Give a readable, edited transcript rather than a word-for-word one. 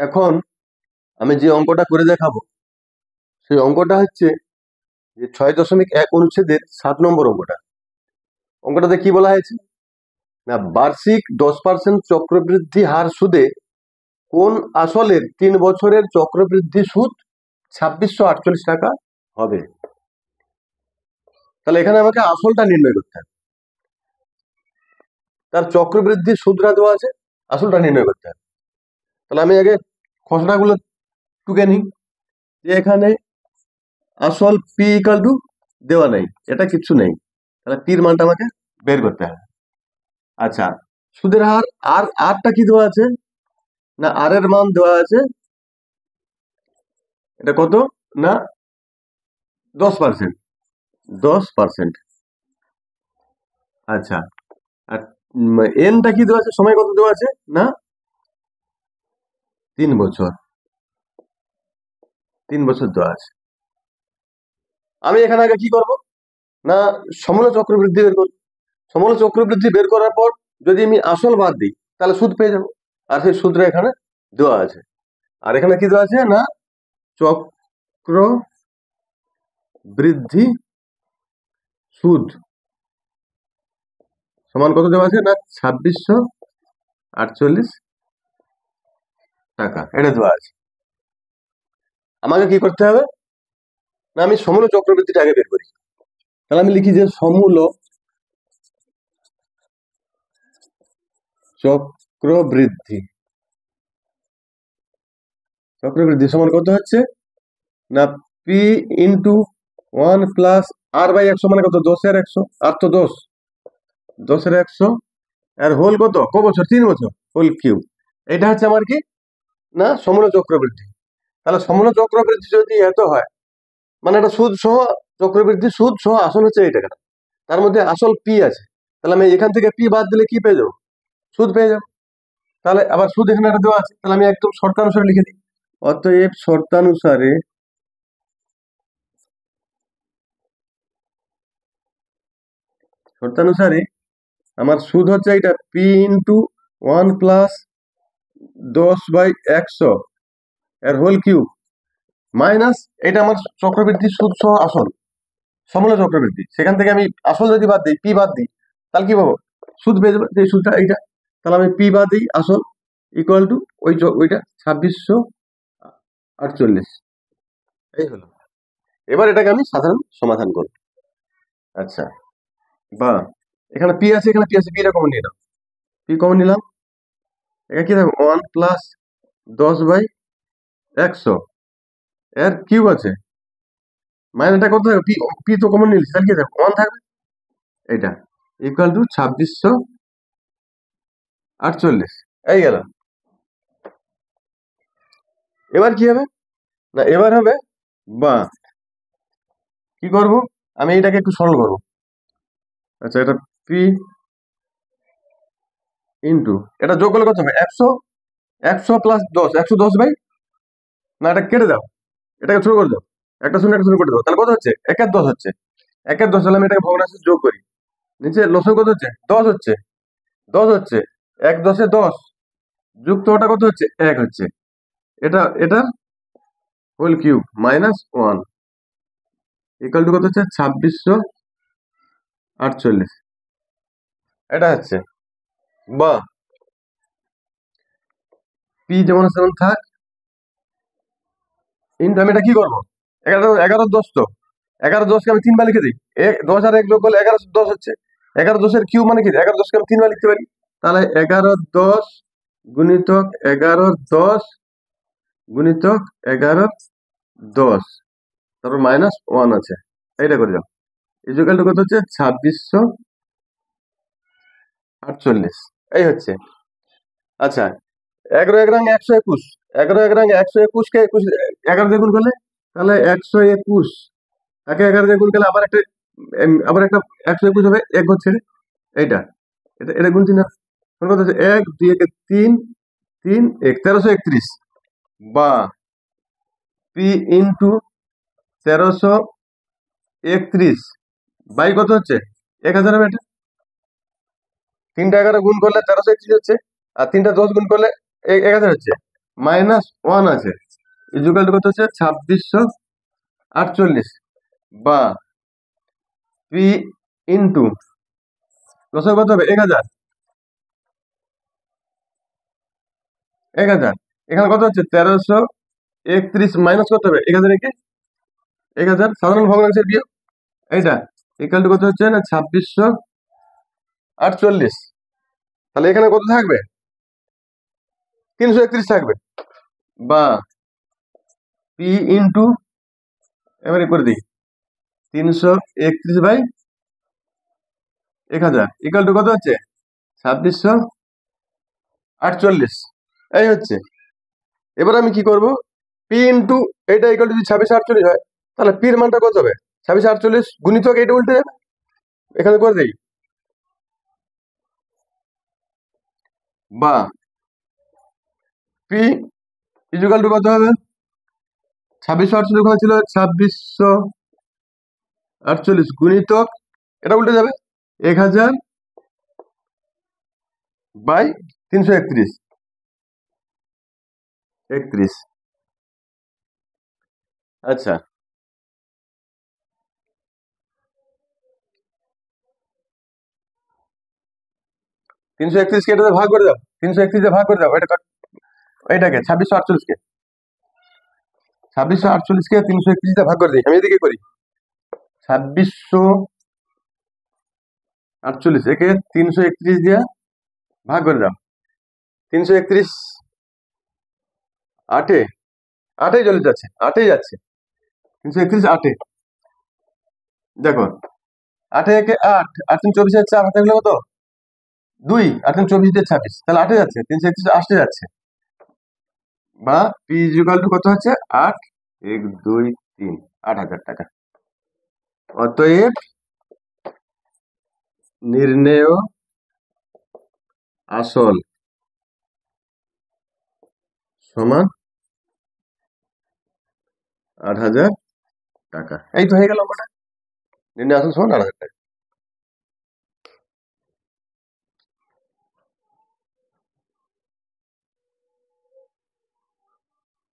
এখন আমি যে অঙ্কটা করে দেখাবো সেই অঙ্কটা হচ্ছে যে 6.1 অনুচ্ছেদের 7 নম্বর অঙ্কটাতে কি বলা হয়েছে না, বার্ষিক 10% চক্রবৃদ্ধি হার সুদে কোন আসলের 3 বছরের চক্রবৃদ্ধি সুদ 2648 টাকা হবে। তাহলে এখানে আমাকে আসলটা নির্ণয় করতে হবে, তার চক্রবৃদ্ধি সুদটা দেওয়া আছে, আসলটা নির্ণয় করতে হবে। তাহলে আমি আগে খসড়াগুলো টুকে নিই যে এখানে আসল পি ইকাল টু দেওয়া নেই, এটা কিচ্ছু নেই, তাহলে পির মানটা আমাকে বের করতে হবে। আচ্ছা, সুদের হার আর আরটা কি দেওয়া আছে না, আর এর মান দেওয়া আছে, এটা কত না 10%। 10%। আচ্ছা, আর এনটা কি দেওয়া আছে, সময় কত দেওয়া আছে না 3 বছর। 3 বছর দেওয়া আছে। আমি এখানে আগে কি করব না, সমূল চক্রবৃদ্ধি বের করব। সমূল চক্রবৃদ্ধি বের করার পর যদি আমি আসল বাদ দিই তাহলে সুদ পেয়ে যাবো, আর সেই সুদটা এখানে দেওয়া আছে। আর এখানে কি দেওয়া আছে না চক্র বৃদ্ধি সুদ সমান কত দেওয়া আছে না 2648 টাকা, এটা দেওয়া আছে। আমাকে কি করতে হবে না, আমি সমূল চক্রবৃদ্ধিটা আগে বের করি। তাহলে আমি লিখি যে সমূল চক্রবৃদ্ধি চক্রবৃদ্ধি সমান কত হচ্ছে না P into 1 plus r by 100 মানে কত 10/100, আর তো 10/100 আর হোল কত ক বছর 3 বছর হোল কিউব। এটা হচ্ছে আমার কি না সমূল চক্রবৃদ্ধি। তাহলে সমূল চক্রবৃদ্ধি যদি এত হয় মানে এটা সুদ সহ চক্রবৃদ্ধি সুদ সহ আসল হচ্ছে এই টাকাটা, তার মধ্যে আসল পি আছে। তাহলে আমি এখান থেকে পি বাদ দিলে কি পেয়ে যাবো, সুদ পেয়ে যাবো। তাহলে আবার সুদ এখানে একটা দেওয়া আছে, তাহলে আমি একদম শর্তানুসারে লিখে দিই। অতএব শর্তানুসারে আমার সুদ হচ্ছে এটা পি ইন্টু 1 প্লাস 10/100 এর হোল কিউব মাইনাস এটা আমার চক্রবৃদ্ধি সুদ সহ আসল সমূল চক্রবৃদ্ধি। সেখান থেকে আমি আসল যদি বাদ দিই পি বাদ দিই তাহলে কি পাবো, সুদ পেয়ে যাবো, যে সুদটা এইটা। তাহলে আমি পি বাদ দিই আসল ইকুয়াল টু ওইটা 2648, এই হলো। এবার এটাকে আমি সাধারণ সমাধান করব। আচ্ছা, বা এখানে পি আছে, পিটা কমন নিয়ে নাও, পি কমন নিলাম, এটা কি থাকবে 1 প্লাস 10/100 এর কিউব আছে মাইনাস এটা কত থাকবে, পি পি তো কমন নিয়েছি, তাহলে কি থাকবে 1 থাকবে, এটা ইকুয়াল টু 2648, এই গেল। এবার কি হবে না, এবার হবে বা কি করব আমি এটাকে একটু সরল করব। আচ্ছা, এটা পি ইন্টু এটা যোগ করলে কত হবে 100 প্লাস 10, 110 বাই না এটা কেটে দাও, এটাকে ছোট করে দাও, একটা শূন্য একটা শূন্য করে দাও, তাহলে কত হচ্ছে 1/10 হচ্ছে। 1/10 তাহলে আমি এটাকে ভগ্নাংশে যোগ করি, নিচে লসগু কত হচ্ছে 10 হচ্ছে, 10 হচ্ছে 1/10 10 যুক্ত ওটা কত হচ্ছে 1 হচ্ছে, এটার whole cube minus 1 equal to কত হচ্ছে 2648, এটা হচ্ছে বা পি যেমন আছে তেমন থাক ইন্টু আমি এটা কি করবো 11 10 তো 11 10 কে আমি 3 বার লিখে দিই, 10 আর 1 যোগ করলে 11 10 হচ্ছে। 11 10 কিউব মানে কি 11 10 কে আমি 3 বার লিখতে পারি, তাহলে 11 10 গুণিতক 11 10 গুণিতক 11 10 তারপর মাইনাস 1 আছে, এইটা করে যাও ইকুয়াল টু কত হচ্ছে 2648, এই হচ্ছে। আচ্ছা, 11 1 1 121 কে 21 11 দিয়ে গুণ করলে তাহলে 121, একে 11 দিয়ে গুণ করলে আবার একটা 121 হবে 1 ঘর ছেড়ে, এইটা এটা এটা গুণ 3 কত হচ্ছে 1 2 1 3 3 1 1331 বা পি ইন্টু 1331 বাই কত হচ্ছে 1000 হবে। এটা 3টা 11 গুণ করলে 1331 হচ্ছে, আর 3টা 10 গুণ করলে 1000 হচ্ছে, -1 আছে, ইকুয়াল টু কত হচ্ছে 2648, বা পি ইন্টু লসাগু কত হবে 1000, 1000 এখানে কত হচ্ছে 1331 মাইনাস কত হবে 1000 কে 1000 সাধারণ ভগ্নাংশের বিয়োগ, এইটা ইকুয়াল টু কত হচ্ছে না 2648, তাহলে এখানে কত থাকবে 331 থাকবে, বা পি ইন্টু এবারে করে দিই 331/1000 ইকুয়াল টু কত হচ্ছে 2648, এই হচ্ছে। এবার আমি কি করব, পি ইন্টু এটা ইকুয়াল টু যদি 2648 হয়, তাহলে পির মানটা কত হবে 2648 গুণিতক এটা উল্টে যাবে, এখানে করে দেই, বা পি ইকুয়াল টু কত হবে 2648 ওখানে ছিল 2648 গুণিতক এটা উল্টে যাবে 1000/331, আচ্ছা 331 কে এটাতে ভাগ করে দাও, 331 ভাগ করে দাও, এটাকে 2648 কে 2648 কে 331 ভাগ করে দিই, আমি এদিকে করি 2648 একে 331 দিয়ে ভাগ করে দাও, 331 আটে আটেই চলে যাচ্ছে, আটেই যাচ্ছে, 331 আটে, দেখো 8 একে 8, 8 3 24 4 হাতে গেলে কত 2, 8 3 24 দিয়ে 26, তাহলে 8 যাচ্ছে, 331 আসতে যাচ্ছে, বা পি ইকুয়াল টু কত হচ্ছে 8, 1 2 3, 8000 টাকা। অতএব নির্ণেয় আসল সমান 8000 টাকা, এই তো হয়ে গেল, নির্ণয় আসল সমান 8000 টাকা।